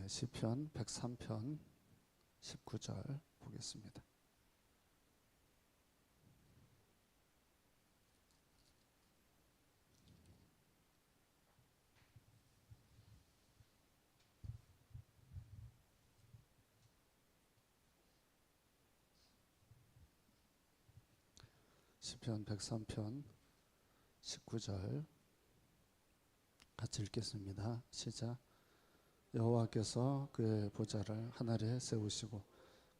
시편 103편 19절 보겠습니다. 시편 103편 19절 같이 읽겠습니다. 시작. 여호와께서 그의 보좌를 하늘에 세우시고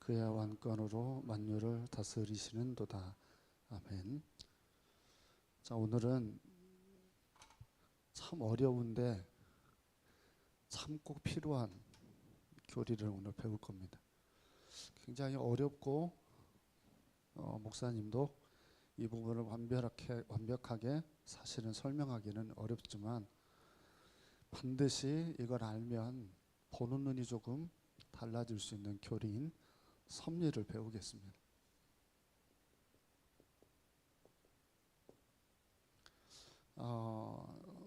그의 왕권으로 만유를 다스리시는도다. 아멘. 자, 오늘은 참 어려운데 참 꼭 필요한 교리를 오늘 배울 겁니다. 굉장히 어렵고 목사님도 이 부분을 완벽하게 사실은 설명하기는 어렵지만 반드시 이걸 알면 보는 눈이 조금 달라질 수 있는 교리인 섭리를 배우겠습니다.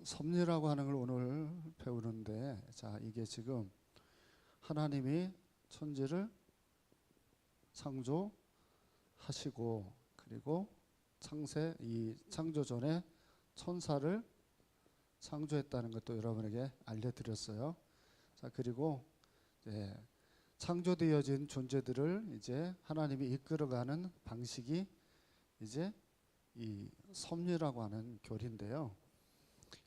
섭리라고 하는 걸 오늘 배우는데, 자, 이게 지금 하나님이 천지를 창조하시고 그리고 이 창조 전에 천사를 창조했다는 것도 여러분에게 알려드렸어요. 자, 그리고 창조되어진 존재들을 이제 하나님이 이끌어가는 방식이 이제 이 섭리라고 하는 교리인데요.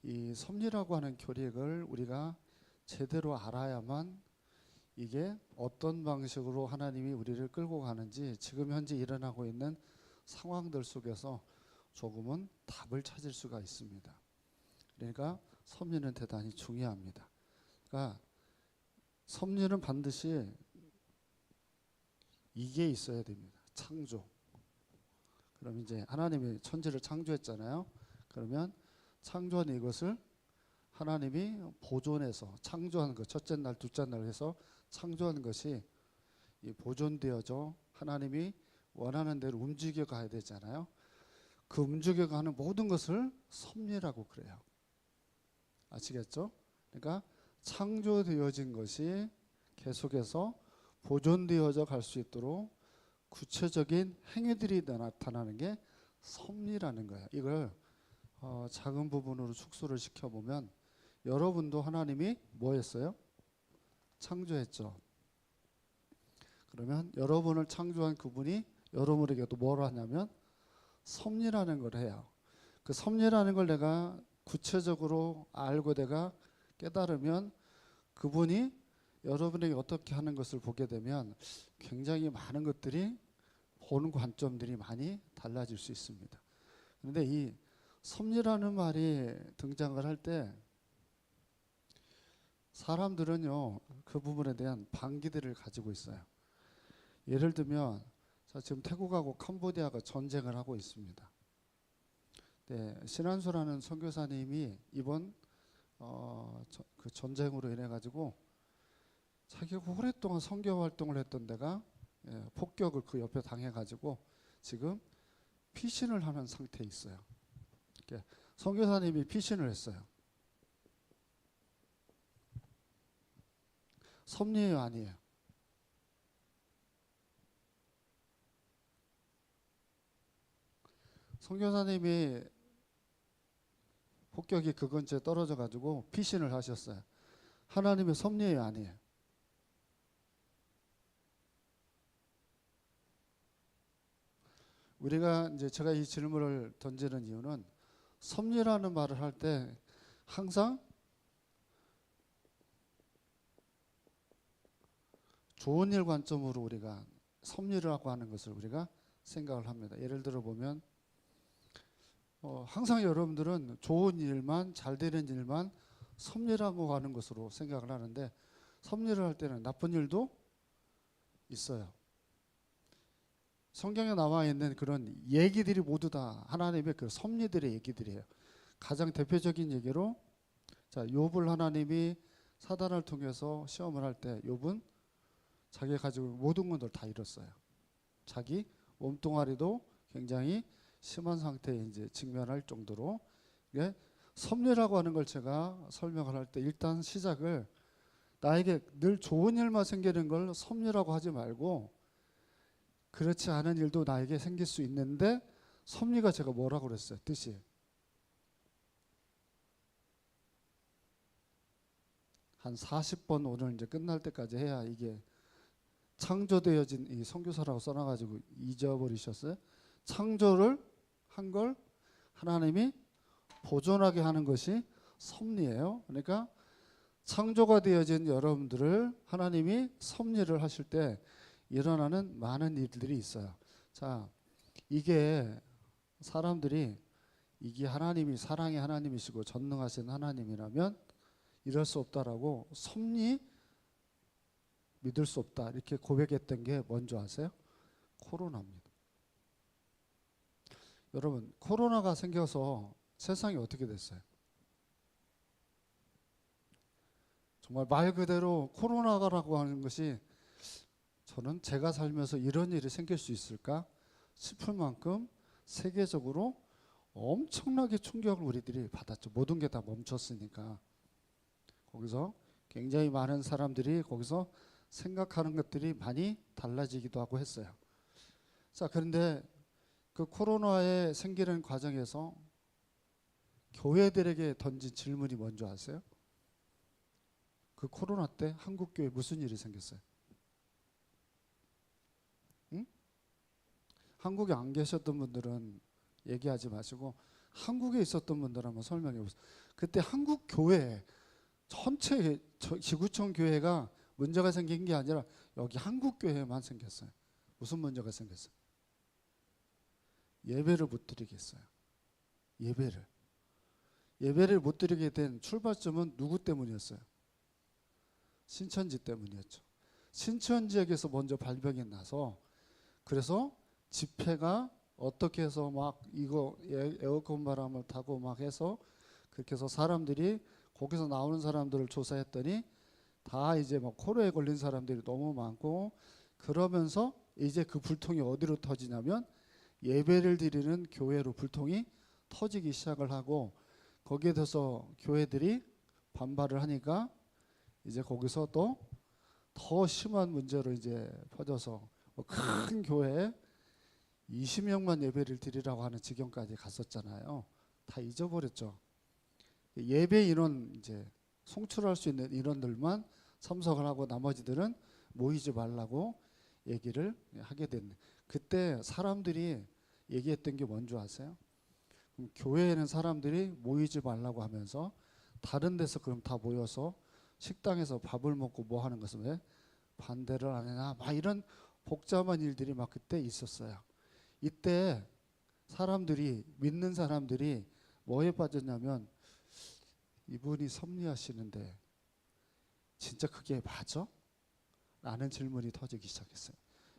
이 섭리라고 하는 교리를 우리가 제대로 알아야만 이게 어떤 방식으로 하나님이 우리를 끌고 가는지 지금 현재 일어나고 있는 상황들 속에서 조금은 답을 찾을 수가 있습니다. 그러니까 섭리는 대단히 중요합니다. 그러니까 섭리는 반드시 이게 있어야 됩니다. 창조. 그럼 이제 하나님이 천지를 창조했잖아요. 그러면 창조한 이것을 하나님이 보존해서 창조한 것, 첫째 날, 둘째 날 해서 창조한 것이 보존되어져 하나님이 원하는 대로 움직여 가야 되잖아요. 그 움직여 가는 모든 것을 섭리라고 그래요. 아시겠죠? 그러니까 창조되어진 것이 계속해서 보존되어져 갈 수 있도록 구체적인 행위들이 나타나는 게 섭리라는 거예요. 이걸 작은 부분으로 축소를 시켜보면 여러분도 하나님이 뭐 했어요? 창조했죠. 그러면 여러분을 창조한 그분이 여러분에게도 뭘 하냐면 섭리라는 걸 해요. 그 섭리라는 걸 내가 구체적으로 알고 내가 깨달으면 그분이 여러분에게 어떻게 하는 것을 보게 되면 굉장히 많은 것들이 보는 관점들이 많이 달라질 수 있습니다. 그런데 이 섭리라는 말이 등장을 할 때 사람들은요 그 부분에 대한 반기들을 가지고 있어요. 예를 들면 지금 태국하고 캄보디아가 전쟁을 하고 있습니다. 신한수라는 선교사님이 이번 그 전쟁으로 인해 가지고 자기가 오랫동안 선교 활동을 했던 데가 폭격을 그 옆에 당해 가지고 지금 피신을 하는 상태에 있어요. 선교사님이 피신을 했어요. 섭리예요, 아니에요? 선교사님이 폭격이 그 근처에 떨어져 가지고 피신을 하셨어요. 하나님의 섭리예요, 아니에요? 우리가 이제 제가 이 질문을 던지는 이유는 섭리라는 말을 할 때 항상 좋은 일 관점으로 우리가 섭리라고 하는 것을 우리가 생각을 합니다. 예를 들어 보면 항상 여러분들은 좋은 일만, 잘 되는 일만 섭리라고 하는 것으로 생각을 하는데 섭리를 할 때는 나쁜 일도 있어요. 성경에 나와 있는 그런 얘기들이 모두 다 하나님의 그 섭리들의 얘기들이에요. 가장 대표적인 얘기로 욥을 하나님이 사단을 통해서 시험을 할 때 욥은 자기가 가지고 모든 것을 다 잃었어요. 자기 몸뚱아리도 굉장히 심한 상태에 이제 직면할 정도로. 섭리라고 하는 걸 제가 설명을 할 때 일단 시작을 나에게 늘 좋은 일만 생기는 걸 섭리라고 하지 말고 그렇지 않은 일도 나에게 생길 수 있는데 섭리가 제가 뭐라고 그랬어요? 뜻이. 한 40번 오늘 이제 끝날 때까지 해야 이게 창조되어진 이 선교사라고 써놔가지고 잊어버리셨어요? 창조를 한 걸 하나님이 보존하게 하는 것이 섭리예요. 그러니까 창조가 되어진 여러분들을 하나님이 섭리를 하실 때 일어나는 많은 일들이 있어요. 자, 이게 사람들이 이게 하나님이 사랑의 하나님이시고 전능하신 하나님이라면 이럴 수 없다라고 섭리 믿을 수 없다 이렇게 고백했던 게 뭔지 아세요? 코로나입니다. 여러분, 코로나가 생겨서 세상이 어떻게 됐어요? 정말 말 그대로 코로나라고 하는 것이 저는 제가 살면서 이런 일이 생길 수 있을까 싶을 만큼 세계적으로 엄청나게 충격을 우리들이 받았죠. 모든 게 다 멈췄으니까. 거기서 굉장히 많은 사람들이 거기서 생각하는 것들이 많이 달라지기도 하고 했어요. 자, 그런데 그 코로나에 생기는 과정에서 교회들에게 던진 질문이 뭔지 아세요? 그 코로나 때 한국 교회 무슨 일이 생겼어요? 응? 한국에 안 계셨던 분들은 얘기하지 마시고 한국에 있었던 분들 한번 설명해 보세요. 그때 한국 교회 전체 지구촌 교회가 문제가 생긴 게 아니라 여기 한국 교회만 생겼어요. 무슨 문제가 생겼어요? 예배를 못 드리겠어요. 예배를 못 드리게 된 출발점은 누구 때문이었어요? 신천지 때문이었죠. 신천지역에서 먼저 발병이 나서 그래서 집회가 어떻게 해서 막 이거 에어컨 바람을 타고 막 해서 그렇게 해서 사람들이 거기서 나오는 사람들을 조사했더니 다 이제 막 코로나에 걸린 사람들이 너무 많고 그러면서 이제 그 불통이 어디로 터지냐면 예배를 드리는 교회로 불통이 터지기 시작을 하고 거기에 대해서 교회들이 반발을 하니까 이제 거기서 또 더 심한 문제로 이제 퍼져서 큰 교회에 20명만 예배를 드리라고 하는 지경까지 갔었잖아요. 다 잊어버렸죠. 예배 인원 이제 송출할 수 있는 인원들만 참석을 하고 나머지들은 모이지 말라고 얘기를 하게 됐네. 그때 사람들이 얘기했던 게 뭔지 아세요? 교회에는 사람들이 모이지 말라고 하면서 다른 데서 그럼 다 모여서 식당에서 밥을 먹고 뭐 하는 것은 왜 반대를 안 하냐 막 이런 복잡한 일들이 막 그때 있었어요. 이때 사람들이 믿는 사람들이 뭐에 빠졌냐면 이분이 섭리하시는데 진짜 그게 맞아? 라는 질문이 터지기 시작했어요.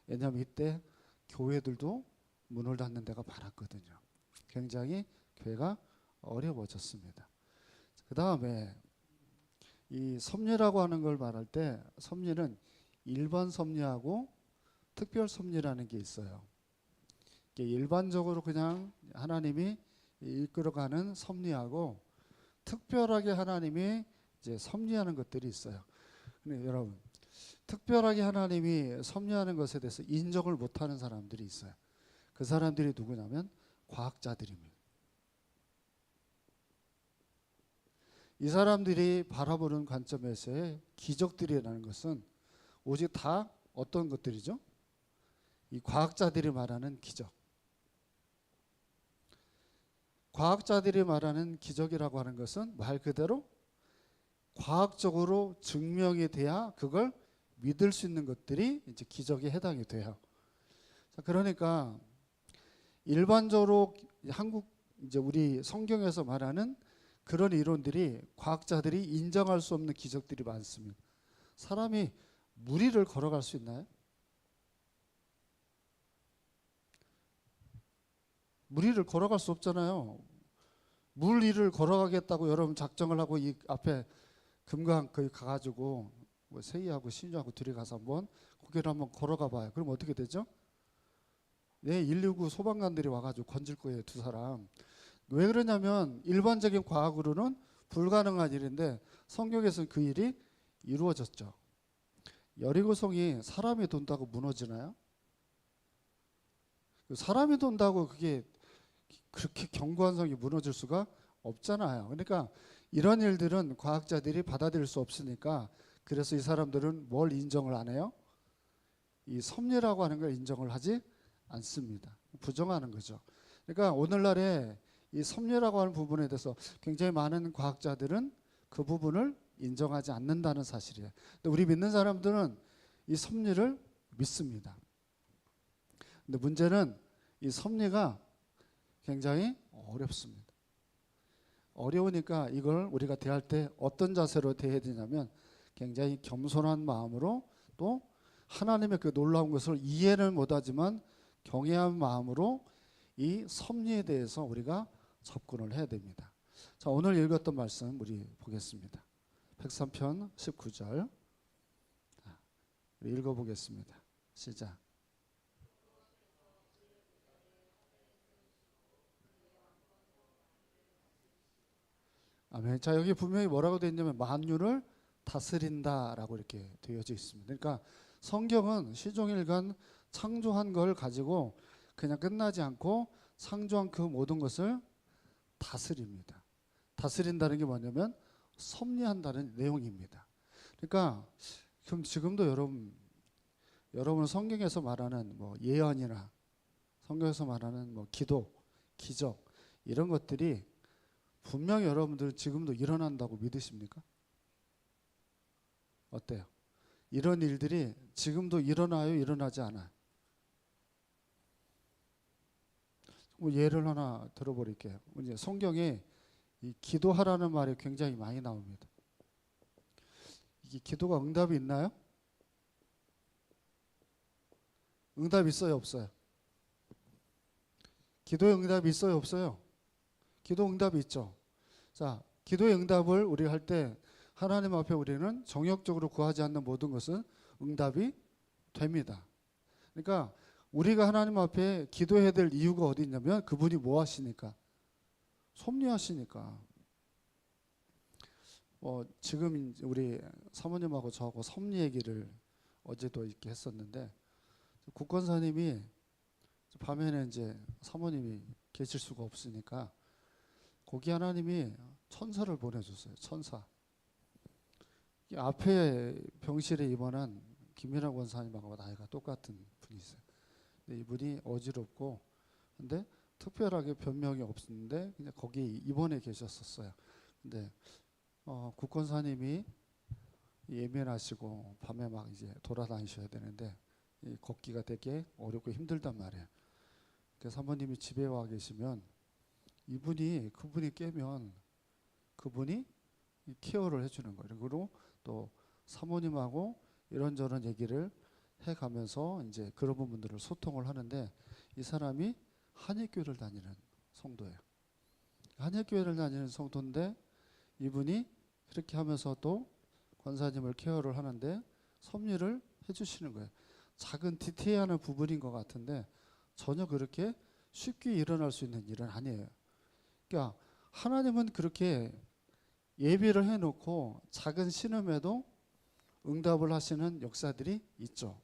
왜냐하면 이때 교회들도 문을 닫는 데가 많았거든요. 굉장히 교회가 어려워졌습니다. 그 다음에 이 섭리라고 하는 걸 말할 때 섭리는 일반 섭리하고 특별 섭리라는 게 있어요. 일반적으로 그냥 하나님이 이끌어가는 섭리하고 특별하게 하나님이 이제 섭리하는 것들이 있어요. 근데 여러분, 특별하게 하나님이 섭리하는 것에 대해서 인정을 못하는 사람들이 있어요. 그 사람들이 누구냐면 과학자들입니다. 이 사람들이 바라보는 관점에서의 기적들이라는 것은 오직 다 어떤 것들이죠? 이 과학자들이 말하는 기적. 과학자들이 말하는 기적이라고 하는 것은 말 그대로 과학적으로 증명이 돼야 그걸 믿을 수 있는 것들이 이제 기적에 해당이 돼요. 자, 그러니까 일반적으로 한국 이제 우리 성경에서 말하는 그런 이론들이 과학자들이 인정할 수 없는 기적들이 많습니다. 사람이 물 위를 걸어갈 수 있나요? 물 위를 걸어갈 수 없잖아요. 물 위를 걸어가겠다고 여러분 작정을 하고 이 앞에 금강 거기 가가지고 뭐 세희하고 신유하고 둘이 가서 한번 거기를 한번 걸어가 봐요. 그럼 어떻게 되죠? 네, 119 소방관들이 와가지고 건질 거예요, 두 사람. 왜 그러냐면 일반적인 과학으로는 불가능한 일인데 성경에서는 그 일이 이루어졌죠. 여리고성이 사람이 돈다고 무너지나요? 사람이 돈다고 그게 그렇게 견고한 성이 무너질 수가 없잖아요. 그러니까 이런 일들은 과학자들이 받아들일 수 없으니까, 그래서 이 사람들은 뭘 인정을 안 해요? 이 섭리라고 하는 걸 인정을 하지 않습니다. 부정하는 거죠. 그러니까 오늘날에 이 섭리라고 하는 부분에 대해서 굉장히 많은 과학자들은 그 부분을 인정하지 않는다는 사실이에요. 근데 우리 믿는 사람들은 이 섭리를 믿습니다. 근데 문제는 이 섭리가 굉장히 어렵습니다. 어려우니까 이걸 우리가 대할 때 어떤 자세로 대해야 되냐면, 굉장히 겸손한 마음으로, 또 하나님의 그 놀라운 것을 이해를 못하지만 경외한 마음으로 이 섭리에 대해서 우리가 접근을 해야 됩니다. 자, 오늘 읽었던 말씀 우리 보겠습니다. 103편 19절 우리 읽어보겠습니다. 시작. 아멘. 자, 여기 분명히 뭐라고 되어 있냐면 만유를 다스린다라고 이렇게 되어져 있습니다. 그러니까 성경은 시종일관 창조한 걸 가지고 그냥 끝나지 않고 창조한 그 모든 것을 다스립니다. 다스린다는 게 뭐냐면 섭리한다는 내용입니다. 그러니까 그럼 지금도 여러분 성경에서 말하는 뭐 예언이나 성경에서 말하는 뭐 기도, 기적 이런 것들이 분명히 여러분들 지금도 일어난다고 믿으십니까? 어때요? 이런 일들이 지금도 일어나요? 일어나지 않아요? 뭐 예를 하나 들어버릴게요. 이제 성경에 이 기도하라는 말이 굉장히 많이 나옵니다. 이게 기도가 응답이 있나요? 응답 있어요, 없어요? 기도의 응답이 있어요, 없어요? 기도 응답이 있죠. 자, 기도의 응답을 우리가 할 때 하나님 앞에 우리는 정욕적으로 구하지 않는 모든 것은 응답이 됩니다. 그러니까 우리가 하나님 앞에 기도해야 될 이유가 어디 있냐면 그분이 뭐 하시니까? 섭리하시니까. 지금 우리 사모님하고 저하고 섭리 얘기를 어제도 이렇게 했었는데, 국권사님이 밤에는 이제 사모님이 계실 수가 없으니까 거기 하나님이 천사를 보내줬어요. 천사. 앞에 병실에 입원한 김민아 권사님하고 나이가 똑같은 분이 있어요. 근데 이분이 어지럽고, 근데 특별하게 변명이 없었는데 그냥 거기 입원해 계셨었어요. 근데 국권사님이 예민하시고 밤에 막 이제 돌아다니셔야 되는데 걷기가 되게 어렵고 힘들단 말이에요. 그래서 사모님이 집에 와 계시면 그분이 깨면 그분이 케어를 해주는 거예요. 그리고 또 사모님하고 이런저런 얘기를 해가면서 이제 그런 부분들을 소통을 하는데, 이 사람이 한예교회를 다니는 성도예요. 한예교회를 다니는 성도인데 이분이 그렇게 하면서 또 권사님을 케어를 하는데 섭리를 해주시는 거예요. 작은 디테일한 부분인 것 같은데 전혀 그렇게 쉽게 일어날 수 있는 일은 아니에요. 그러니까 하나님은 그렇게 예비를 해놓고 작은 신음에도 응답을 하시는 역사들이 있죠.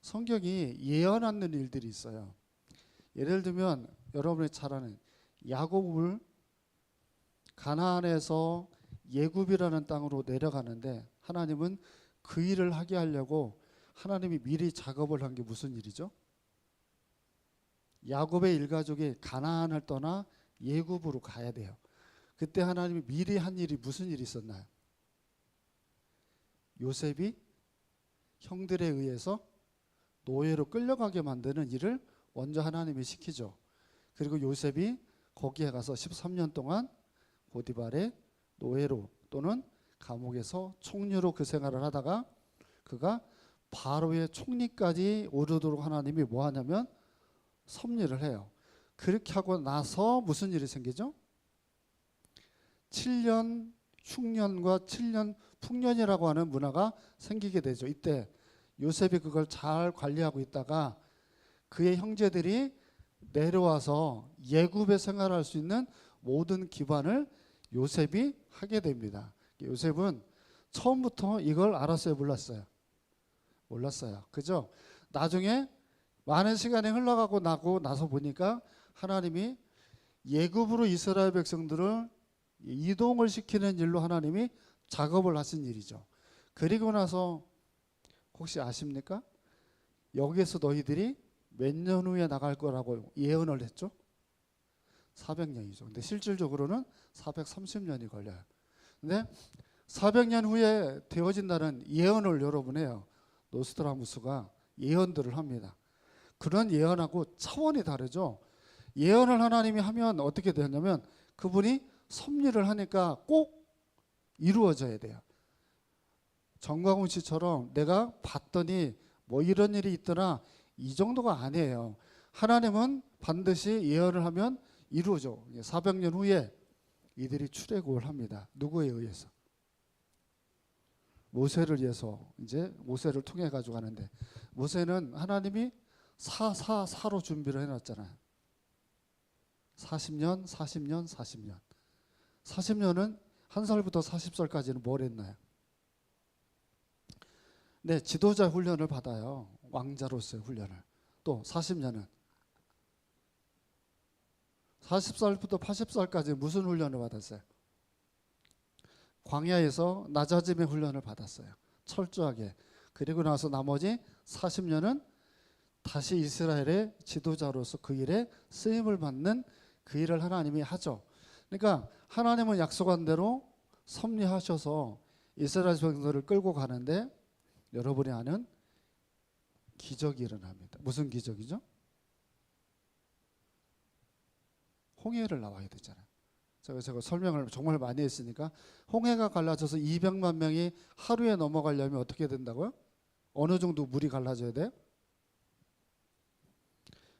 성경이 예언하는 일들이 있어요. 예를 들면 여러분이 잘 아는 야곱을 가나안에서 예굽이라는 땅으로 내려가는데 하나님은 그 일을 하게 하려고 하나님이 미리 작업을 한 게 무슨 일이죠? 야곱의 일가족이 가나안을 떠나 예굽으로 가야 돼요. 그때 하나님이 미리 한 일이 무슨 일이 있었나요? 요셉이 형들에 의해서 노예로 끌려가게 만드는 일을 먼저 하나님이 시키죠. 그리고 요셉이 거기에 가서 13년 동안 보디발의 노예로 또는 감옥에서 총리로 그 생활을 하다가 그가 바로의 총리까지 오르도록 하나님이 뭐 하냐면 섭리를 해요. 그렇게 하고 나서 무슨 일이 생기죠? 7년 흉년과 7년 풍년이라고 하는 문화가 생기게 되죠. 이때 요셉이 그걸 잘 관리하고 있다가 그의 형제들이 내려와서 예굽에 생활할 수 있는 모든 기반을 요셉이 하게 됩니다. 요셉은 처음부터 이걸 알았어요, 몰랐어요? 몰랐어요. 그죠? 나중에 많은 시간이 흘러가고 나고 나서 보니까 하나님이 예굽으로 이스라엘 백성들을 이동을 시키는 일로 하나님이 작업을 하신 일이죠. 그리고 나서 혹시 아십니까? 여기에서 너희들이 몇 년 후에 나갈 거라고 예언을 했죠? 400년이죠. 근데 실질적으로는 430년이 걸려요. 근데 400년 후에 되어진다는 예언을 여러분 해요. 노스트라무스가 예언들을 합니다. 그런 예언하고 차원이 다르죠. 예언을 하나님이 하면 어떻게 되냐면 그분이 섭리를 하니까 꼭 이루어져야 돼요. 정광훈 씨처럼 내가 봤더니 뭐 이런 일이 있더라 이 정도가 아니에요. 하나님은 반드시 예언을 하면 이루어져. 400년 후에 이들이 출애굽을 합니다. 누구에 의해서? 모세를 위해서 이제 모세를 통해 가지고 하는데 모세는 하나님이 사로 준비를 해놨잖아요. 40년, 40년, 40년. 40년은 한 살부터 40살까지는 뭘 했나요? 네, 지도자 훈련을 받아요. 왕자로서의 훈련을. 또 40년은 40살부터 80살까지 무슨 훈련을 받았어요? 광야에서 낮아짐의 훈련을 받았어요. 철저하게. 그리고 나서 나머지 40년은 다시 이스라엘의 지도자로서 그 일에 쓰임을 받는 그 일을 하나님이 하죠. 그러니까 하나님은 약속한 대로 섭리하셔서 이스라엘 백성들을 끌고 가는데 여러분이 아는 기적이 일어납니다. 무슨 기적이죠? 홍해를 나와야 되잖아요. 제가 설명을 정말 많이 했으니까 홍해가 갈라져서 200만 명이 하루에 넘어가려면 어떻게 된다고요? 어느 정도 물이 갈라져야 돼요?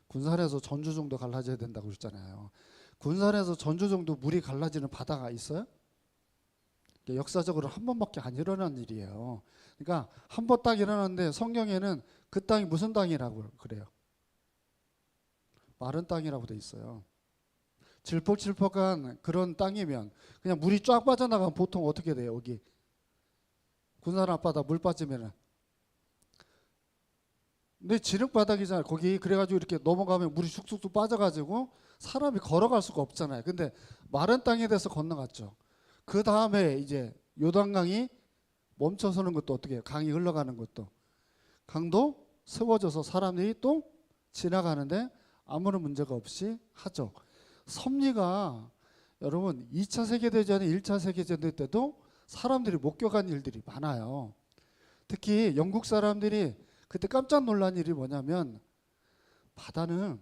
군산에서 전주 정도 갈라져야 된다고 그랬잖아요. 군산에서 전주 정도 물이 갈라지는 바다가 있어요? 역사적으로 한 번밖에 안 일어난 일이에요. 그러니까 한 번 딱 일어났는데 성경에는 그 땅이 무슨 땅이라고 그래요? 마른 땅이라고 돼 있어요. 질퍽질퍽한 그런 땅이면 그냥 물이 쫙 빠져나가면 보통 어떻게 돼요? 여기 군산 앞바다 물 빠지면은 근데 진흙바닥이잖아요. 거기 그래가지고 이렇게 넘어가면 물이 쑥쑥 빠져가지고 사람이 걸어갈 수가 없잖아요. 근데 마른 땅에 대해서 건너갔죠. 그 다음에 이제 요단강이 멈춰서는 것도 어떻게 해요? 강이 흘러가는 것도 강도 세워져서 사람들이 또 지나가는데 아무런 문제가 없이 하죠. 섭리가 여러분 2차 세계대전이 1차 세계대전 때도 사람들이 목격한 일들이 많아요. 특히 영국 사람들이 그때 깜짝 놀란 일이 뭐냐면 바다는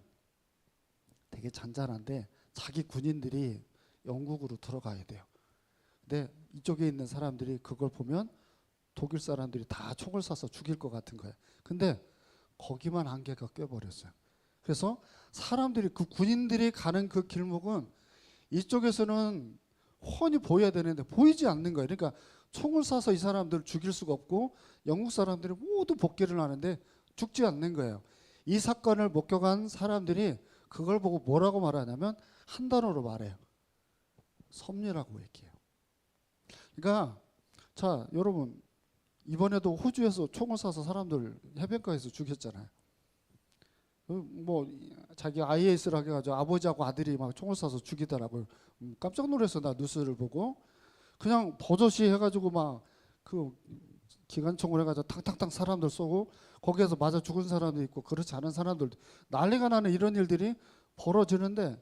되게 잔잔한데 자기 군인들이 영국으로 들어가야 돼요. 근데 이쪽에 있는 사람들이 그걸 보면 독일 사람들이 다 총을 쏴서 죽일 것 같은 거예요. 근데 거기만 안개가 껴버렸어요. 그래서 사람들이 그 군인들이 가는 그 길목은 이쪽에서는 훤히 보여야 되는데 보이지 않는 거예요. 그러니까 총을 쏴서 이 사람들을 죽일 수가 없고 영국 사람들이 모두 복귀를 하는데 죽지 않는 거예요. 이 사건을 목격한 사람들이 그걸 보고 뭐라고 말하냐면 한 단어로 말해요. 섭리라고 얘기해요. 그러니까 자 여러분 이번에도 호주에서 총을 쏴서 사람들 해변가에서 죽였잖아요. 뭐 자기 IS를 하게 가지고 아버지하고 아들이 막 총을 쏴서 죽이더라고요. 깜짝 놀랐어 나 뉴스를 보고. 그냥 버젓이 해가지고 막 그 기관총을 해가지고 탕탕탕 사람들 쏘고 거기에서 맞아 죽은 사람도 있고 그렇지 않은 사람들도 난리가 나는 이런 일들이 벌어지는데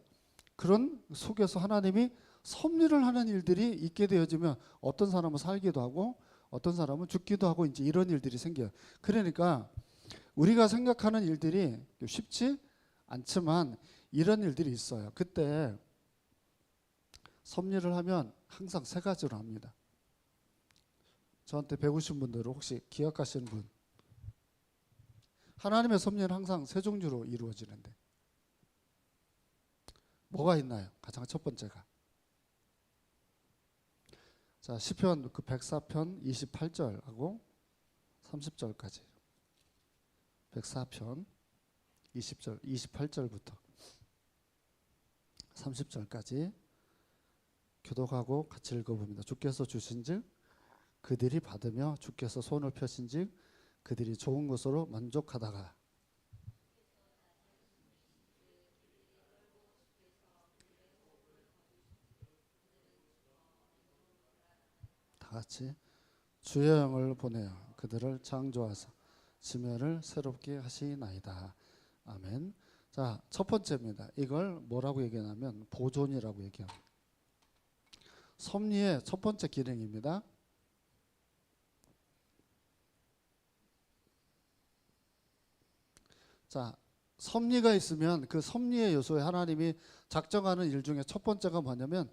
그런 속에서 하나님이 섭리를 하는 일들이 있게 되어지면 어떤 사람은 살기도 하고 어떤 사람은 죽기도 하고 이제 이런 일들이 생겨요. 그러니까 우리가 생각하는 일들이 쉽지 않지만 이런 일들이 있어요. 그때 섭리를 하면 항상 세 가지로 합니다. 저한테 배우신 분들은 혹시 기억하시는 분? 하나님의 섭리는 항상 세 종류로 이루어지는데 뭐가 있나요? 가장 첫 번째가 자 시편 그 104편 28절하고 30절까지 104편 20절 28절부터 30절까지 교독하고 같이 읽어봅니다. 주께서 주신즉 그들이 받으며 주께서 손을 펴신즉 그들이 좋은 것으로 만족하다가. 다 같이 주의 영을 보내어 그들을 창조하사 지면을 새롭게 하시나이다. 아멘. 자, 첫 번째입니다. 이걸 뭐라고 얘기하냐면 보존이라고 얘기합니다. 섭리의 첫 번째 기능입니다. 자, 섭리가 있으면 그 섭리의 요소에 하나님이 작정하는 일 중에 첫 번째가 뭐냐면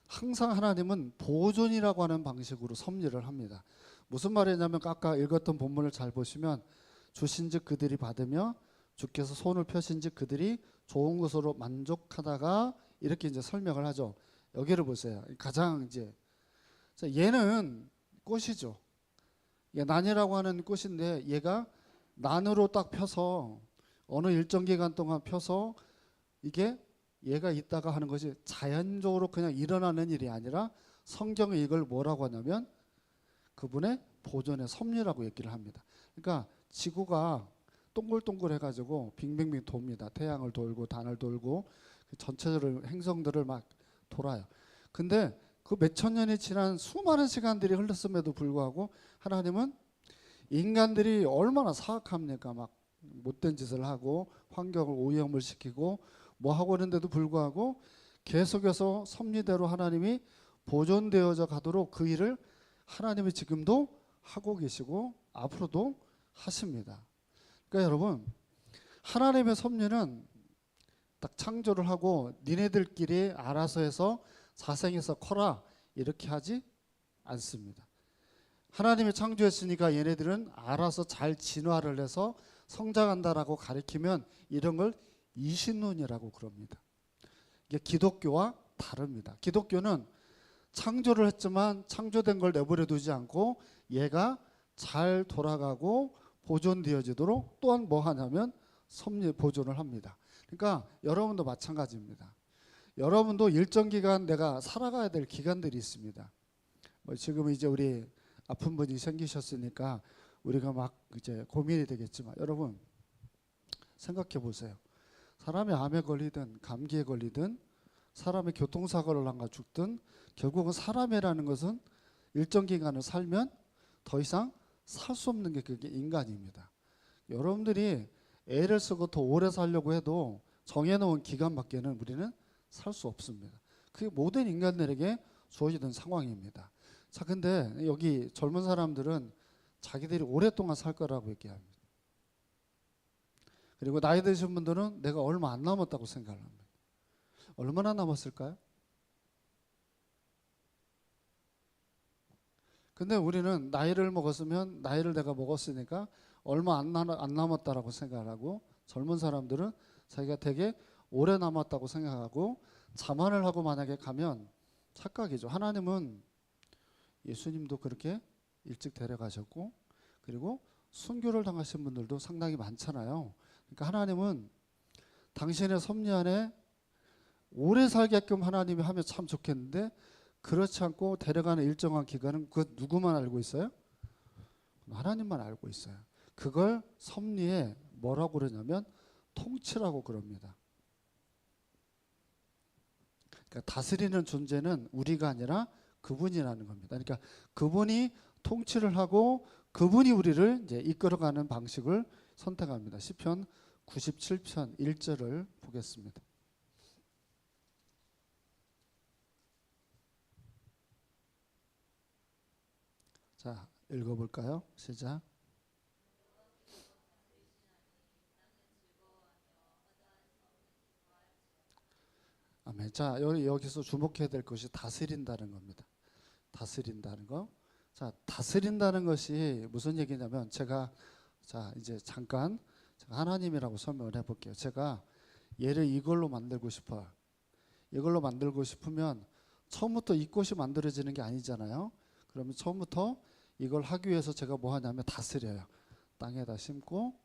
항상 하나님은 보존이라고 하는 방식으로 섭리를 합니다. 무슨 말이냐면 아까 읽었던 본문을 잘 보시면 주신즉 그들이 받으며 주께서 손을 펴신즉 그들이 좋은 것으로 만족하다가 이렇게 이제 설명을 하죠. 여기를 보세요. 가장 이제 얘는 꽃이죠. 난이라고 하는 꽃인데 얘가 난으로 딱 펴서 어느 일정 기간 동안 펴서 이게 얘가 있다가 하는 것이 자연적으로 그냥 일어나는 일이 아니라 성경은 이걸 뭐라고 하냐면 그분의 보존의 섭리라고 얘기를 합니다. 그러니까 지구가 동글동글 해가지고 빙빙빙 돕니다. 태양을 돌고 달을 돌고 전체적으로 행성들을 막 돌아요. 근데 그 몇천 년이 지난 수많은 시간들이 흘렀음에도 불구하고 하나님은 인간들이 얼마나 사악합니까? 막 못된 짓을 하고 환경을 오염을 시키고 뭐 하고 있는데도 불구하고 계속해서 섭리대로 하나님이 보존되어져 가도록 그 일을 하나님이 지금도 하고 계시고 앞으로도 하십니다. 그러니까 여러분 하나님의 섭리는 딱 창조를 하고 니네들끼리 알아서 해서 자생해서 커라 이렇게 하지 않습니다. 하나님이 창조했으니까 얘네들은 알아서 잘 진화를 해서 성장한다라고 가리키면 이런 걸 이신론이라고 그럽니다. 이게 기독교와 다릅니다. 기독교는 창조를 했지만 창조된 걸 내버려 두지 않고 얘가 잘 돌아가고 보존되어지도록 또한 뭐 하냐면 섭리 보존을 합니다. 그러니까 여러분도 마찬가지입니다. 여러분도 일정 기간 내가 살아가야 될 기간들이 있습니다. 지금 이제 우리 아픈 분이 생기셨으니까 우리가 막 이제 고민이 되겠지만 여러분 생각해 보세요. 사람이 암에 걸리든 감기에 걸리든 사람이 교통사고를 난가 죽든 결국은 사람이라는 것은 일정 기간을 살면 더 이상 살 수 없는 게 그게 인간입니다. 여러분들이 애를 쓰고 더 오래 살려고 해도 정해놓은 기간밖에는 우리는 살 수 없습니다. 그게 모든 인간들에게 주어지는 상황입니다. 자, 근데 여기 젊은 사람들은 자기들이 오랫동안 살 거라고 얘기합니다. 그리고 나이 드신 분들은 내가 얼마 안 남았다고 생각을 합니다. 얼마나 남았을까요? 근데 우리는 나이를 먹었으면 나이를 내가 먹었으니까 얼마 안 남았다라고 생각하고 젊은 사람들은 자기가 되게 오래 남았다고 생각하고 자만을 하고 만약에 가면 착각이죠. 하나님은 예수님도 그렇게 일찍 데려가셨고 그리고 순교를 당하신 분들도 상당히 많잖아요. 그러니까 하나님은 당신의 섭리 안에 오래 살게끔 하나님이 하면 참 좋겠는데 그렇지 않고 데려가는 일정한 기간은 그 누구만 알고 있어요? 하나님만 알고 있어요. 그걸 섭리에 뭐라고 그러냐면 통치라고 그럽니다. 그러니까 다스리는 존재는 우리가 아니라 그분이라는 겁니다. 그러니까 그분이 통치를 하고 그분이 우리를 이제 이끌어가는 방식을 선택합니다. 시편 97편 1절을 보겠습니다. 자, 읽어볼까요? 시작. 아멘. 자, 여기서 주목해야 될 것이 다스린다는 겁니다. 다스린다는 거. 자, 다스린다는 것이 무슨 얘기냐면 제가 자 이제 잠깐 제가 하나님이라고 설명을 해볼게요. 제가 얘를 이걸로 만들고 싶어요. 이걸로 만들고 싶으면 처음부터 이 꽃이 만들어지는 게 아니잖아요. 그러면 처음부터 이걸 하기 위해서 제가 뭐 하냐면 다스려요. 땅에다 심고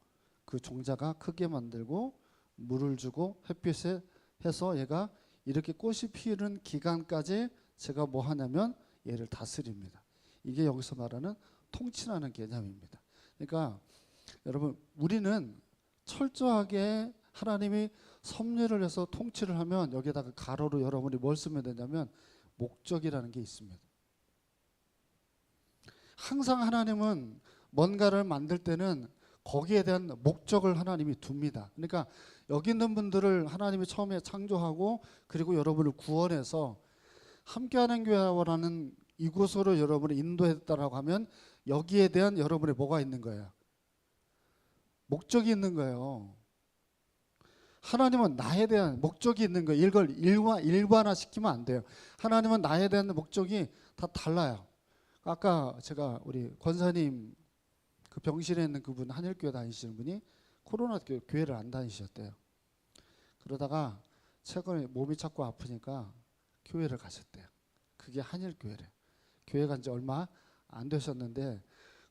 그 종자가 크게 만들고 물을 주고 햇빛에 해서 얘가 이렇게 꽃이 피는 기간까지 제가 뭐 하냐면 얘를 다스립니다. 이게 여기서 말하는 통치라는 개념입니다. 그러니까 여러분 우리는 철저하게 하나님이 섭리를 해서 통치를 하면 여기에다가 가로로 여러분이 뭘 쓰면 되냐면 목적이라는 게 있습니다. 항상 하나님은 뭔가를 만들 때는 거기에 대한 목적을 하나님이 둡니다. 그러니까 여기 있는 분들을 하나님이 처음에 창조하고 그리고 여러분을 구원해서 함께하는 교회라는 이곳으로 여러분을 인도했다라고 하면 여기에 대한 여러분의 뭐가 있는 거예요? 목적이 있는 거예요. 하나님은 나에 대한 목적이 있는 거예요. 이걸 일반화시키면 안 돼요. 하나님은 나에 대한 목적이 다 달라요. 아까 제가 우리 권사님 그 병실에 있는 그분 한일교회 다니시는 분이 코로나 때 교회를 안 다니셨대요. 그러다가 최근에 몸이 자꾸 아프니까 교회를 가셨대요. 그게 한일교회래요. 교회 간 지 얼마 안 되셨는데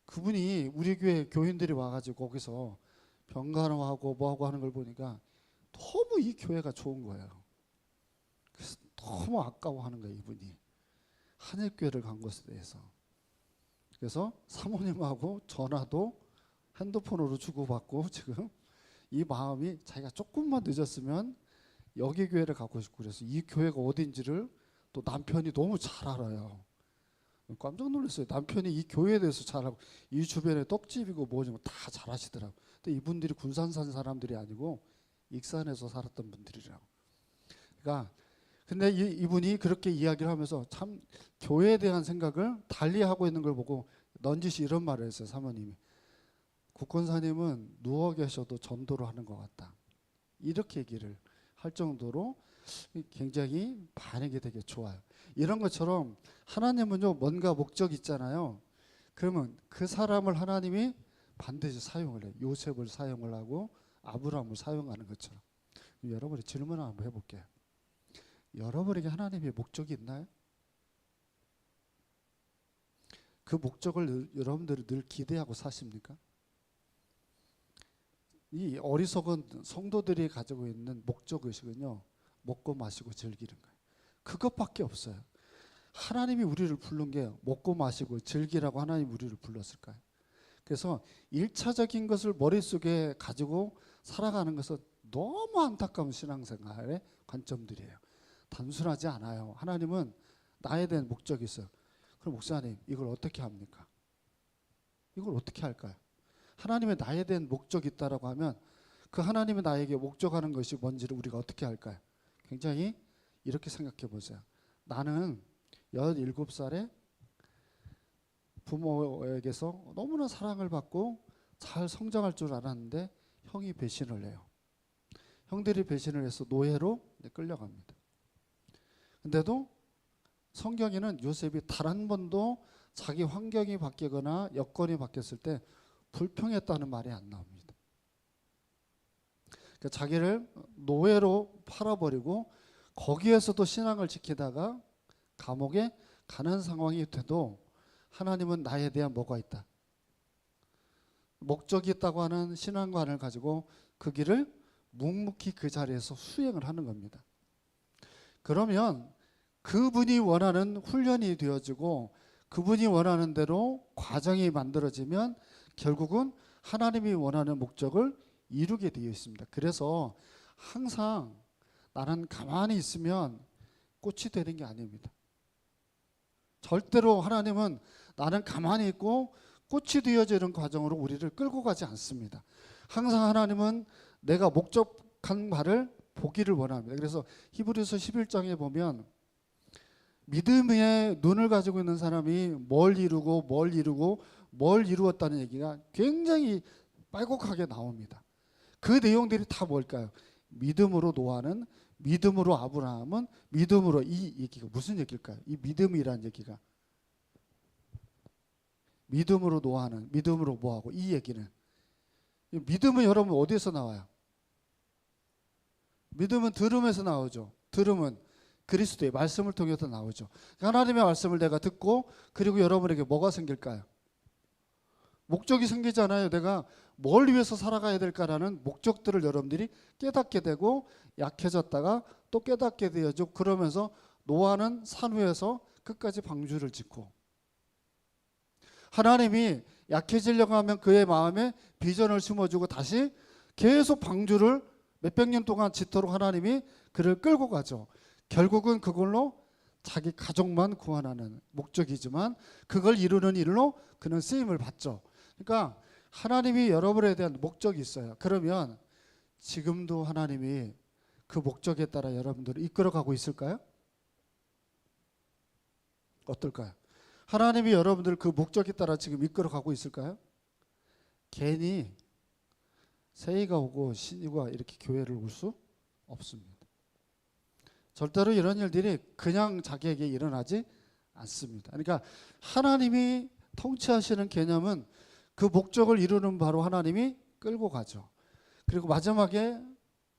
그분이 우리 교회 교인들이 와가지고 거기서 병간호하고 뭐하고 하는 걸 보니까 너무 이 교회가 좋은 거예요. 그래서 너무 아까워하는 거예요. 이분이 한일교회를 간 것에 대해서. 그래서 사모님하고 전화도 핸드폰으로 주고받고 지금 이 마음이 자기가 조금만 늦었으면 여기 교회를 가고 싶고 그래서 이 교회가 어딘지를 또 남편이 너무 잘 알아요. 깜짝 놀랐어요. 남편이 이 교회에 대해서 잘 알고 이 주변에 떡집이고 뭐고 다 잘 아시더라고요. 근데 이분들이 군산 산 사람들이 아니고 익산에서 살았던 분들이라고. 그러니까 근데 이분이 그렇게 이야기를 하면서 참 교회에 대한 생각을 달리하고 있는 걸 보고 넌지시 이런 말을 했어요. 사모님이. 국권사님은 누워 계셔도 전도를 하는 것 같다. 이렇게 얘기를 할 정도로 굉장히 반응이 되게 좋아요. 이런 것처럼 하나님은요 뭔가 목적이 있잖아요. 그러면 그 사람을 하나님이 반드시 사용을 해요. 요셉을 사용을 하고 아브라함을 사용하는 것처럼. 여러분이 질문을 한번 해볼게요. 여러분에게 하나님의 목적이 있나요? 그 목적을 여러분들이 늘 기대하고 사십니까? 이 어리석은 성도들이 가지고 있는 목적의식은요 먹고 마시고 즐기는 거예요. 그것밖에 없어요. 하나님이 우리를 부른 게 먹고 마시고 즐기라고 하나님이 우리를 불렀을까요? 그래서 1차적인 것을 머릿속에 가지고 살아가는 것은 너무 안타까운 신앙생활의 관점들이에요. 단순하지 않아요. 하나님은 나에 대한 목적이 있어요. 그럼 목사님 이걸 어떻게 합니까? 이걸 어떻게 할까요? 하나님의 나에 대한 목적이 있다라고 하면 그 하나님이 나에게 목적하는 것이 뭔지를 우리가 어떻게 할까요? 굉장히 이렇게 생각해 보세요. 나는 17살에 부모에게서 너무나 사랑을 받고 잘 성장할 줄 알았는데 형이 배신을 해요. 형들이 배신을 해서 노예로 끌려갑니다. 근데도 성경에는 요셉이 단 한 번도 자기 환경이 바뀌거나 여건이 바뀌었을 때 불평했다는 말이 안 나옵니다. 그러니까 자기를 노예로 팔아버리고 거기에서도 신앙을 지키다가 감옥에 가는 상황이 돼도 하나님은 나에 대한 뭐가 있다? 목적이 있다고 하는 신앙관을 가지고 그 길을 묵묵히 그 자리에서 수행을 하는 겁니다. 그러면 그분이 원하는 훈련이 되어지고 그분이 원하는 대로 과정이 만들어지면 결국은 하나님이 원하는 목적을 이루게 되어 있습니다. 그래서 항상 나는 가만히 있으면 꽃이 되는 게 아닙니다. 절대로 하나님은 나는 가만히 있고 꽃이 되어지는 과정으로 우리를 끌고 가지 않습니다. 항상 하나님은 내가 목적한 바를 보기를 원합니다. 그래서 히브리서 11장에 보면 믿음의 눈을 가지고 있는 사람이 뭘 이루었다는 얘기가 굉장히 빨갛게 나옵니다. 그 내용들이 다 뭘까요? 믿음으로 노아는, 믿음으로 아브라함은, 믿음으로, 이 얘기가 무슨 얘기일까요? 이 믿음이란 얘기가 믿음으로 노아는, 믿음으로 뭐하고, 이 얘기는 믿음은 여러분 어디에서 나와요? 믿음은 들음에서 나오죠. 들음은 그리스도의 말씀을 통해서 나오죠. 하나님의 말씀을 내가 듣고 그리고 여러분에게 뭐가 생길까요? 목적이 생기잖아요. 내가 뭘 위해서 살아가야 될까라는 목적들을 여러분들이 깨닫게 되고 약해졌다가 또 깨닫게 되어져. 그러면서 노아는 산 위에서 끝까지 방주를 짓고 하나님이 약해지려고 하면 그의 마음에 비전을 심어주고 다시 계속 방주를 몇백 년 동안 짓도록 하나님이 그를 끌고 가죠. 결국은 그걸로 자기 가족만 구원하는 목적이지만 그걸 이루는 일로 그는 쓰임을 받죠. 그러니까 하나님이 여러분에 대한 목적이 있어요. 그러면 지금도 하나님이 그 목적에 따라 여러분들을 이끌어가고 있을까요? 어떨까요? 하나님이 여러분들 그 목적에 따라 지금 이끌어가고 있을까요? 괜히 새해가 오고 신유가 이렇게 교회를 올 수 없습니다. 절대로 이런 일들이 그냥 자기에게 일어나지 않습니다. 그러니까 하나님이 통치하시는 개념은 그 목적을 이루는 바로 하나님이 끌고 가죠. 그리고 마지막에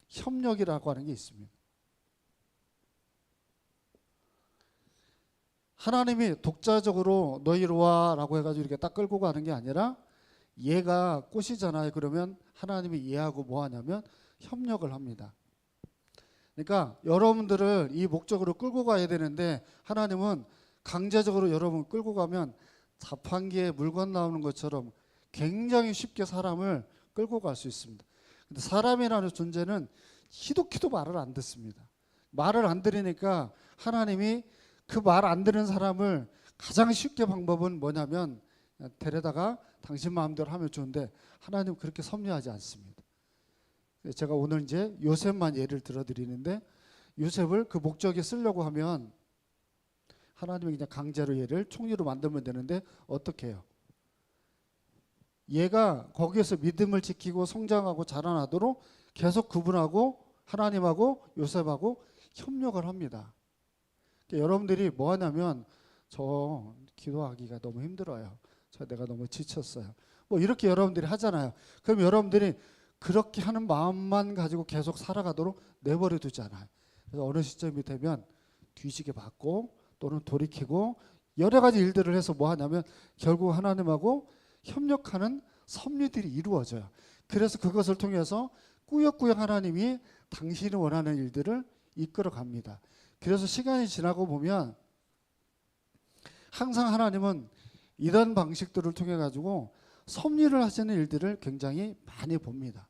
협력이라고 하는 게 있습니다. 하나님이 독자적으로 너희로 와라고 해가지고 이렇게 딱 끌고 가는 게 아니라 얘가 꽃이잖아요. 그러면 하나님이 얘하고 뭐 하냐면 협력을 합니다. 그러니까 여러분들을 이 목적으로 끌고 가야 되는데 하나님은 강제적으로 여러분 끌고 가면 자판기에 물건 나오는 것처럼 굉장히 쉽게 사람을 끌고 갈 수 있습니다. 근데 사람이라는 존재는 희독희도 말을 안 듣습니다. 말을 안 들으니까 하나님이 그 말 안 듣는 사람을 가장 쉽게 방법은 뭐냐면 데려다가 당신 마음대로 하면 좋은데 하나님 그렇게 섭리하지 않습니다. 제가 오늘 이제 요셉만 예를 들어드리는데 요셉을 그 목적에 쓰려고 하면 하나님이 그냥 강제로 얘를 총리로 만들면 되는데 어떻게 해요? 얘가 거기에서 믿음을 지키고 성장하고 자라나도록 계속 구분하고 하나님하고 요셉하고 협력을 합니다. 그러니까 여러분들이 뭐 하냐면 저 기도하기가 너무 힘들어요. 저 내가 너무 지쳤어요. 뭐 이렇게 여러분들이 하잖아요. 그럼 여러분들이 그렇게 하는 마음만 가지고 계속 살아가도록 내버려 두지 않아요. 그래서 어느 시점이 되면 뒤지게 받고 또는 돌이키고 여러 가지 일들을 해서 뭐 하냐면 결국 하나님하고 협력하는 섭리들이 이루어져요. 그래서 그것을 통해서 꾸역꾸역 하나님이 당신이 원하는 일들을 이끌어 갑니다. 그래서 시간이 지나고 보면 항상 하나님은 이런 방식들을 통해 가지고 섭리를 하시는 일들을 굉장히 많이 봅니다.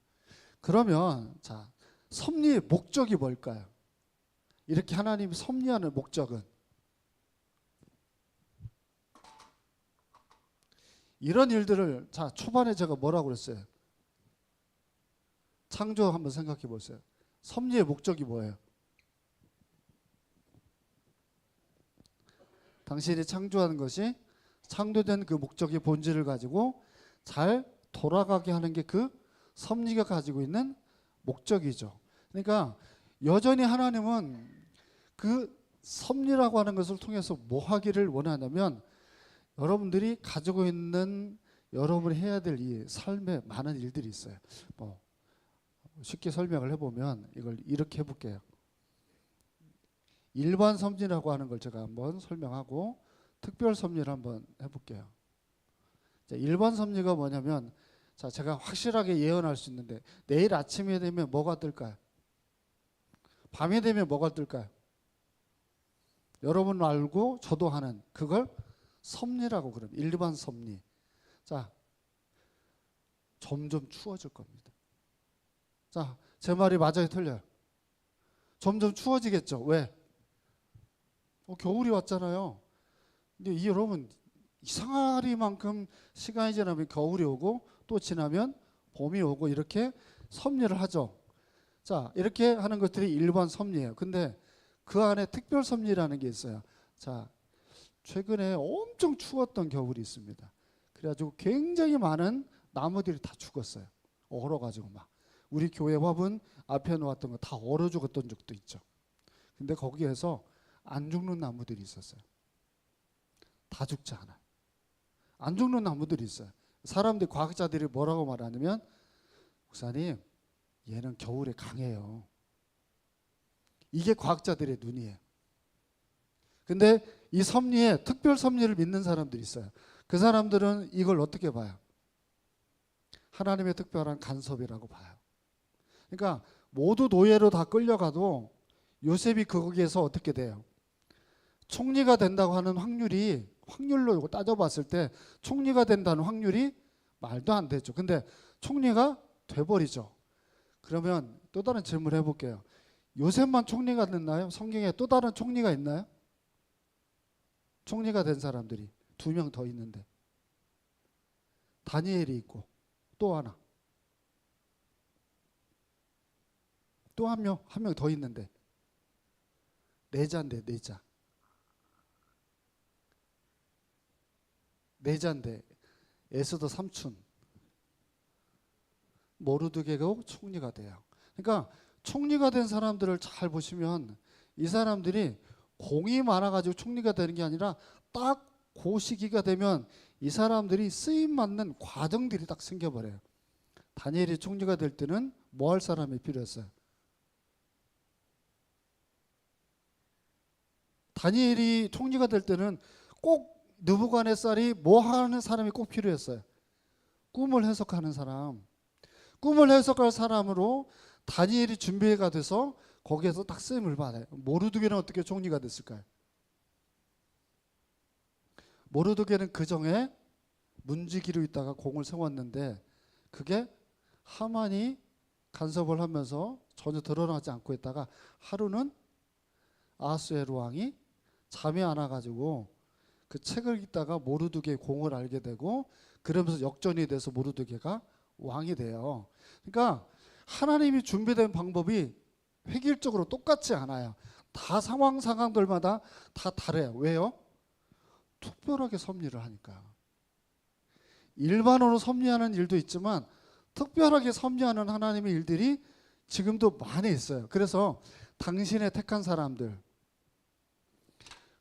그러면 자, 섭리의 목적이 뭘까요? 이렇게 하나님이 섭리하는 목적은 이런 일들을 자 초반에 제가 뭐라고 그랬어요? 창조 한번 생각해 보세요. 섭리의 목적이 뭐예요? 당신이 창조하는 것이 창조된 그 목적의 본질을 가지고 잘 돌아가게 하는 게 그 섭리가 가지고 있는 목적이죠. 그러니까 여전히 하나님은 그 섭리라고 하는 것을 통해서 뭐 하기를 원하냐면 여러분들이 가지고 있는 여러분이 해야 될 이 삶에 많은 일들이 있어요. 뭐 쉽게 설명을 해보면 이걸 이렇게 해볼게요. 일반 섭리라고 하는 걸 제가 한번 설명하고 특별 섭리를 한번 해볼게요. 자, 일반 섭리가 뭐냐면 자, 제가 확실하게 예언할 수 있는데 내일 아침에 되면 뭐가 뜰까요? 밤에 되면 뭐가 뜰까요? 여러분 알고 저도 하는 그걸 섭리라고 그럽니다. 일반 섭리. 자, 점점 추워질 겁니다. 자, 제 말이 맞아요, 틀려요? 점점 추워지겠죠. 왜? 겨울이 왔잖아요. 근데 이 여러분 이상하리만큼 시간이 지나면 겨울이 오고 또 지나면 봄이 오고 이렇게 섭리를 하죠. 자, 이렇게 하는 것들이 일반 섭리예요. 근데 그 안에 특별 섭리라는 게 있어요. 자, 최근에 엄청 추웠던 겨울이 있습니다. 그래가지고 굉장히 많은 나무들이 다 죽었어요. 얼어가지고 막 우리 교회 화분 앞에 놓았던 거 다 얼어 죽었던 적도 있죠. 근데 거기에서 안 죽는 나무들이 있었어요. 다 죽지 않아요. 안 죽는 나무들이 있어요. 사람들이 과학자들이 뭐라고 말하냐면 목사님 얘는 겨울에 강해요. 이게 과학자들의 눈이에요. 근데 이 섭리에 특별 섭리를 믿는 사람들이 있어요. 그 사람들은 이걸 어떻게 봐요? 하나님의 특별한 간섭이라고 봐요. 그러니까 모두 노예로 다 끌려가도 요셉이 거기에서 어떻게 돼요? 총리가 된다고 하는 확률이 확률로 이거 따져봤을 때 총리가 된다는 확률이 말도 안 되죠. 근데 총리가 돼버리죠. 그러면 또 다른 질문을 해볼게요. 요셉만 총리가 됐나요? 성경에 또 다른 총리가 있나요? 총리가 된 사람들이 2명 더 있는데, 다니엘이 있고 또 하나, 또 한 명 더 있는데, 네자인데, 네자인데 에스더 삼촌 모르드게가 총리가 돼요. 그러니까 총리가 된 사람들을 잘 보시면 이 사람들이 공이 많아가지고 총리가 되는 게 아니라 딱 그 시기가 되면 이 사람들이 쓰임 맞는 과정들이 딱 생겨버려요. 다니엘이 총리가 될 때는 뭐 할 사람이 필요했어요? 다니엘이 총리가 될 때는 꼭 느부갓네살이 뭐 하는 사람이 꼭 필요했어요. 꿈을 해석하는 사람. 꿈을 해석할 사람으로 다니엘이 준비가 돼서 거기에서 딱 쓰임을 받아요. 모르드게는 어떻게 총리가 됐을까요? 모르드게는 그 전에 문지기로 있다가 공을 세웠는데 그게 하만이 간섭을 하면서 전혀 드러나지 않고 있다가 하루는 아하수에로 왕이 잠이 안 와가지고 그 책을 읽다가 모르드게의 공을 알게 되고 그러면서 역전이 돼서 모르드게가 왕이 돼요. 그러니까 하나님이 준비된 방법이 획일적으로 똑같지 않아요. 다 상황들마다 다 다르요. 왜요? 특별하게 섭리를 하니까. 일반으로 섭리하는 일도 있지만 특별하게 섭리하는 하나님의 일들이 지금도 많이 있어요. 그래서 당신의 택한 사람들,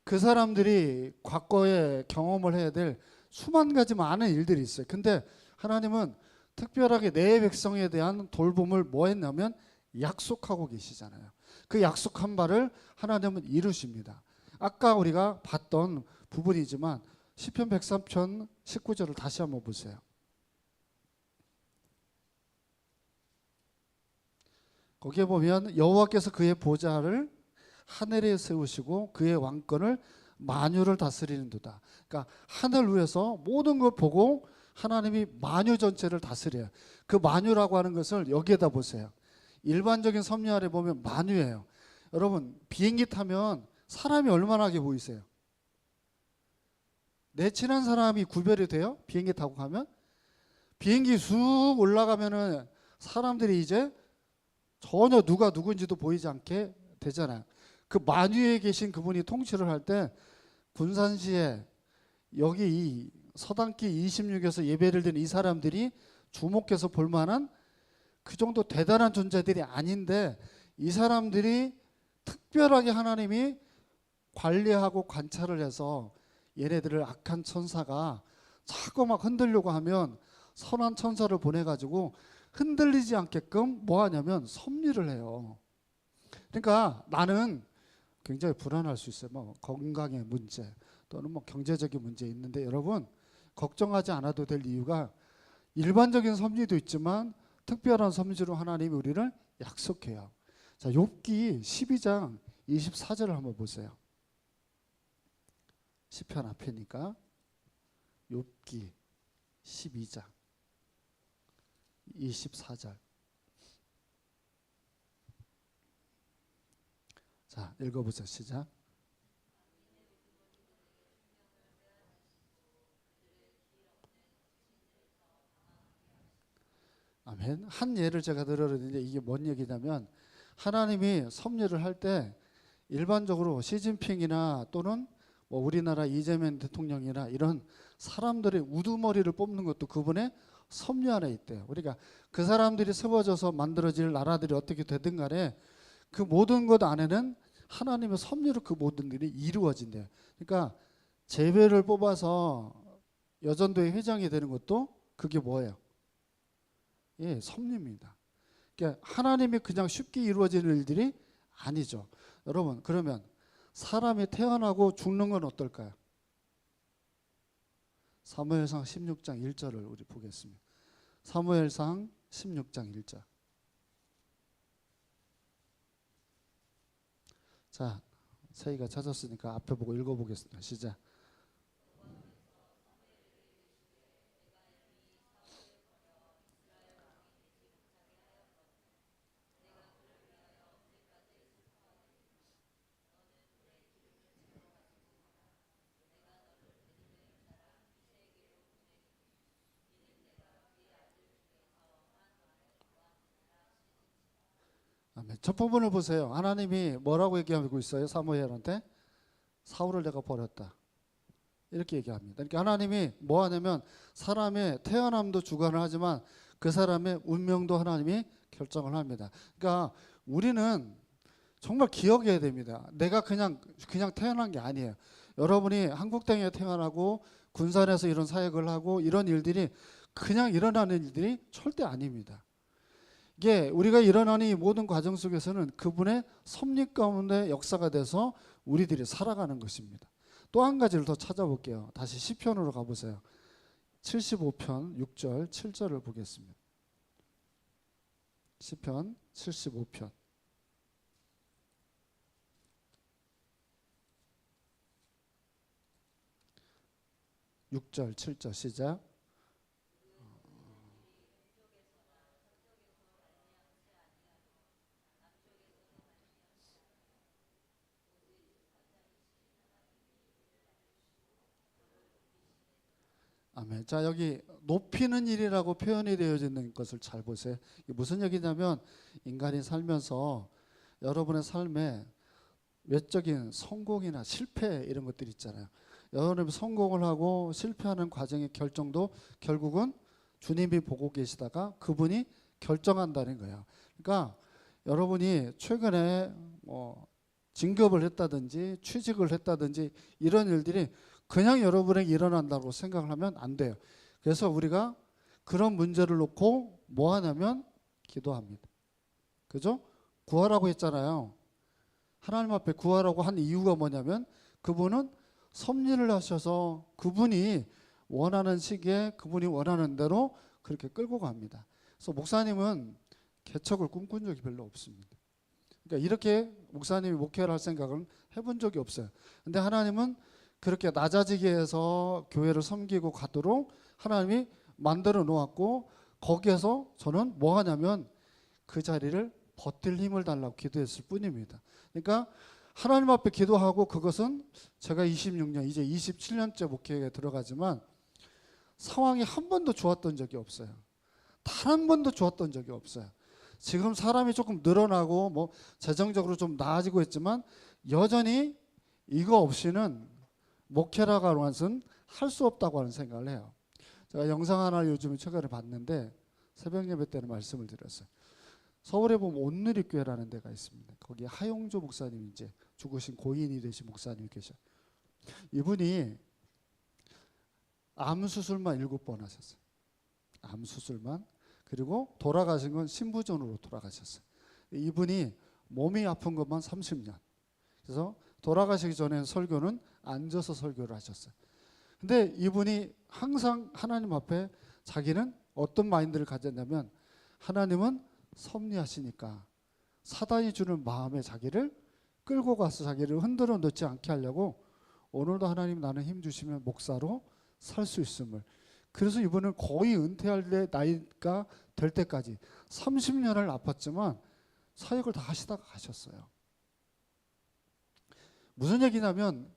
그 사람들이 과거에 경험을 해야 될 수만 가지 많은 일들이 있어요. 근데 하나님은 특별하게 내 백성에 대한 돌봄을 뭐 했냐면 약속하고 계시잖아요. 그 약속한 바를 하나님은 이루십니다. 아까 우리가 봤던 부분이지만 시편 103편 19절을 다시 한번 보세요. 거기에 보면 여호와께서 그의 보좌를 하늘에 세우시고 그의 왕권을 만유를 다스리는도다. 그러니까 하늘 위에서 모든 걸 보고 하나님이 만유 전체를 다스려요. 그 만유라고 하는 것을 여기에다 보세요. 일반적인 섭리 아래 보면 만유예요. 여러분 비행기 타면 사람이 얼마나 보이세요? 내 친한 사람이 구별이 돼요? 비행기 타고 가면? 비행기 쑥 올라가면은 사람들이 이제 전혀 누가 누군지도 보이지 않게 되잖아요. 그 만유에 계신 그분이 통치를 할 때 군산시에 여기 이 서당기 26에서 예배를 드린 이 사람들이 주목해서 볼 만한 그 정도 대단한 존재들이 아닌데 이 사람들이 특별하게 하나님이 관리하고 관찰을 해서 얘네들을 악한 천사가 자꾸 막 흔들려고 하면 선한 천사를 보내가지고 흔들리지 않게끔 뭐 하냐면 섭리를 해요. 그러니까 나는 굉장히 불안할 수 있어요. 뭐 건강의 문제 또는 뭐 경제적인 문제 있는데 여러분 걱정하지 않아도 될 이유가 일반적인 섭리도 있지만 특별한 섭리로 하나님이 우리를 약속해요. 자, 욥기 12장 24절을 한번 보세요. 시편 앞이니까 욥기 12장 24절. 자, 읽어보세요. 시작. 아멘. 한 예를 제가 들었는데 이게 뭔 얘기냐면 하나님이 섭리를 할 때 일반적으로 시진핑이나 또는 뭐 우리나라 이재명 대통령이나 이런 사람들의 우두머리를 뽑는 것도 그분의 섭리 안에 있대요. 그러니까 그 사람들이 세워져서 만들어질 나라들이 어떻게 되든 간에 그 모든 것 안에는 하나님의 섭리로 그 모든 일이 이루어진대요. 그러니까 제배를 뽑아서 여전도의 회장이 되는 것도 그게 뭐예요? 예, 섭리입니다. 그러니까 하나님이 그냥 쉽게 이루어지는 일들이 아니죠. 여러분 그러면 사람이 태어나고 죽는 건 어떨까요? 사무엘상 16장 1절을 우리 보겠습니다. 사무엘상 16장 1절. 자, 세이가 찾았으니까 앞에 보고 읽어보겠습니다. 시작. 아멘. 첫 부분을 보세요. 하나님이 뭐라고 얘기하고 있어요? 사무엘한테 사울을 내가 버렸다. 이렇게 얘기합니다. 그러니까 하나님이 뭐 하냐면 사람의 태어남도 주관을 하지만 그 사람의 운명도 하나님이 결정을 합니다. 그러니까 우리는 정말 기억해야 됩니다. 내가 그냥 태어난 게 아니에요. 여러분이 한국 땅에 태어나고 군산에서 이런 사역을 하고 이런 일들이 그냥 일어나는 일들이 절대 아닙니다. 이게 우리가 일어나는 이 모든 과정 속에서는 그분의 섭리 가운데 역사가 돼서 우리들이 살아가는 것입니다. 또 한 가지를 더 찾아볼게요. 다시 시편으로 가보세요. 75편 6절 7절을 보겠습니다. 시편 75편 6절 7절 시작. 아멘. 자, 여기 높이는 일이라고 표현이 되어지는 것을 잘 보세요. 이게 무슨 얘기냐면 인간이 살면서 여러분의 삶에 외적인 성공이나 실패 이런 것들이 있잖아요. 여러분이 성공을 하고 실패하는 과정의 결정도 결국은 주님이 보고 계시다가 그분이 결정한다는 거예요. 그러니까 여러분이 최근에 뭐 진급을 했다든지 취직을 했다든지 이런 일들이 그냥 여러분에게 일어난다고 생각을 하면 안 돼요. 그래서 우리가 그런 문제를 놓고 뭐 하냐면 기도합니다. 그죠? 구하라고 했잖아요. 하나님 앞에 구하라고 한 이유가 뭐냐면 그분은 섭리를 하셔서 그분이 원하는 시기에 그분이 원하는 대로 그렇게 끌고 갑니다. 그래서 목사님은 개척을 꿈꾼 적이 별로 없습니다. 그러니까 이렇게 목사님이 목회를 할 생각은 해본 적이 없어요. 근데 하나님은 그렇게 낮아지게 해서 교회를 섬기고 가도록 하나님이 만들어 놓았고 거기에서 저는 뭐 하냐면 그 자리를 버틸 힘을 달라고 기도했을 뿐입니다. 그러니까 하나님 앞에 기도하고 그것은 제가 26년 이제 27년째 목회에 들어가지만 상황이 한 번도 좋았던 적이 없어요. 단 한 번도 좋았던 적이 없어요. 지금 사람이 조금 늘어나고 뭐 재정적으로 좀 나아지고 있지만 여전히 이거 없이는 목회라고 하는 것은 할 수 없다고 하는 생각을 해요. 제가 영상 하나 요즘에 최근에 봤는데 새벽 예배 때는 말씀을 드렸어요. 서울에 보면 온누리교회라는 데가 있습니다. 거기 하용조 목사님 이제 죽으신 고인이 되신 목사님이 계셔요. 이분이 암 수술만 7번 하셨어요. 암 수술만. 그리고 돌아가신 건 신부전으로 돌아가셨어요. 이분이 몸이 아픈 것만 30년. 그래서 돌아가시기 전에 설교는 앉아서 설교를 하셨어요. 근데 이분이 항상 하나님 앞에 자기는 어떤 마인드를 가졌냐면 하나님은 섭리하시니까 사단이 주는 마음에 자기를 끌고 가서 자기를 흔들어 놓지 않게 하려고 오늘도 하나님 나는 힘 주시면 목사로 살 수 있음을. 그래서 이분은 거의 은퇴할 때 나이가 될 때까지 30년을 아팠지만 사역을 다 하시다가 가셨어요. 무슨 얘기냐면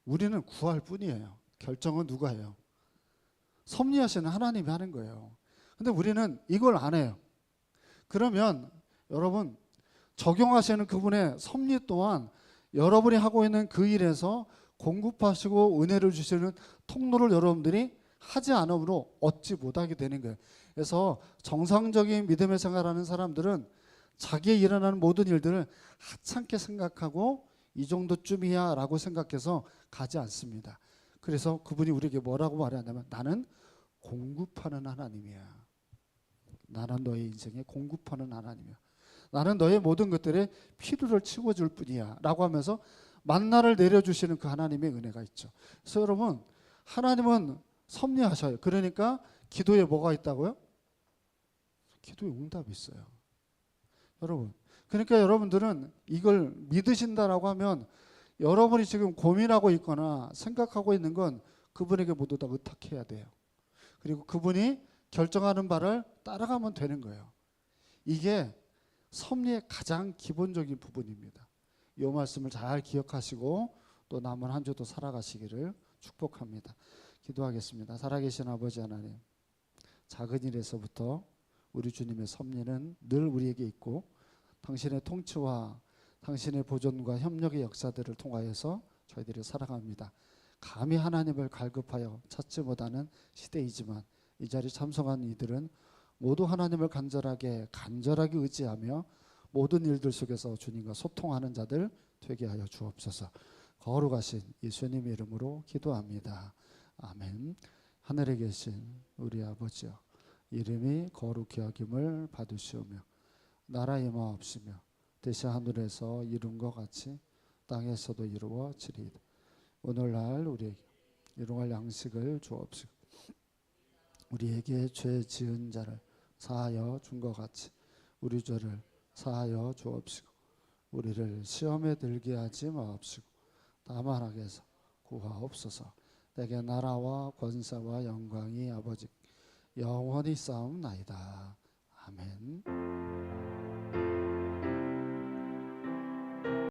우리는 구할 뿐이에요. 결정은 누가 해요? 섭리하시는 하나님이 하는 거예요. 근데 우리는 이걸 안 해요. 그러면 여러분 적용하시는 그분의 섭리 또한 여러분이 하고 있는 그 일에서 공급하시고 은혜를 주시는 통로를 여러분들이 하지 않으므로 얻지 못하게 되는 거예요. 그래서 정상적인 믿음의 생활하는 사람들은 자기의 일어나는 모든 일들을 하찮게 생각하고 이 정도쯤이야 라고 생각해서 가지 않습니다. 그래서 그분이 우리에게 뭐라고 말하냐면 나는 공급하는 하나님이야. 나는 너의 인생에 공급하는 하나님이야. 나는 너의 모든 것들에 필요를 채워줄 뿐이야 라고 하면서 만나를 내려주시는 그 하나님의 은혜가 있죠. 그래서 여러분 하나님은 섭리하셔요. 그러니까 기도에 뭐가 있다고요? 기도에 응답이 있어요. 여러분 그러니까 여러분들은 이걸 믿으신다라고 하면 여러분이 지금 고민하고 있거나 생각하고 있는 건 그분에게 모두 다 의탁해야 돼요. 그리고 그분이 결정하는 바를 따라가면 되는 거예요. 이게 섭리의 가장 기본적인 부분입니다. 이 말씀을 잘 기억하시고 또 남은 한 주도 살아가시기를 축복합니다. 기도하겠습니다. 살아계신 아버지 하나님, 작은 일에서부터 우리 주님의 섭리는 늘 우리에게 있고 당신의 통치와 당신의 보존과 협력의 역사들을 통하여서 저희들이 살아갑니다. 감히 하나님을 갈급하여 찾지 못하는 시대이지만 이 자리에 참석한 이들은 모두 하나님을 간절하게 의지하며 모든 일들 속에서 주님과 소통하는 자들 되게 하여 주옵소서. 거룩하신 예수님의 이름으로 기도합니다. 아멘. 하늘에 계신 우리 아버지여, 이름이 거룩히 여김을 받으시오며 나라 임하옵시며 대신 하늘에서 이룬 것 같이 땅에서도 이루어지리이다. 오늘날 우리에게 일용할 양식을 주옵시고 우리에게 죄 지은 자를 사하여 준 것 같이 우리 죄를 사하여 주옵시고 우리를 시험에 들게 하지 마옵시고 다만 악에서 구하옵소서. 내게 나라와 권세와 영광이 아버지 영원히 싸움나이다. 아멘.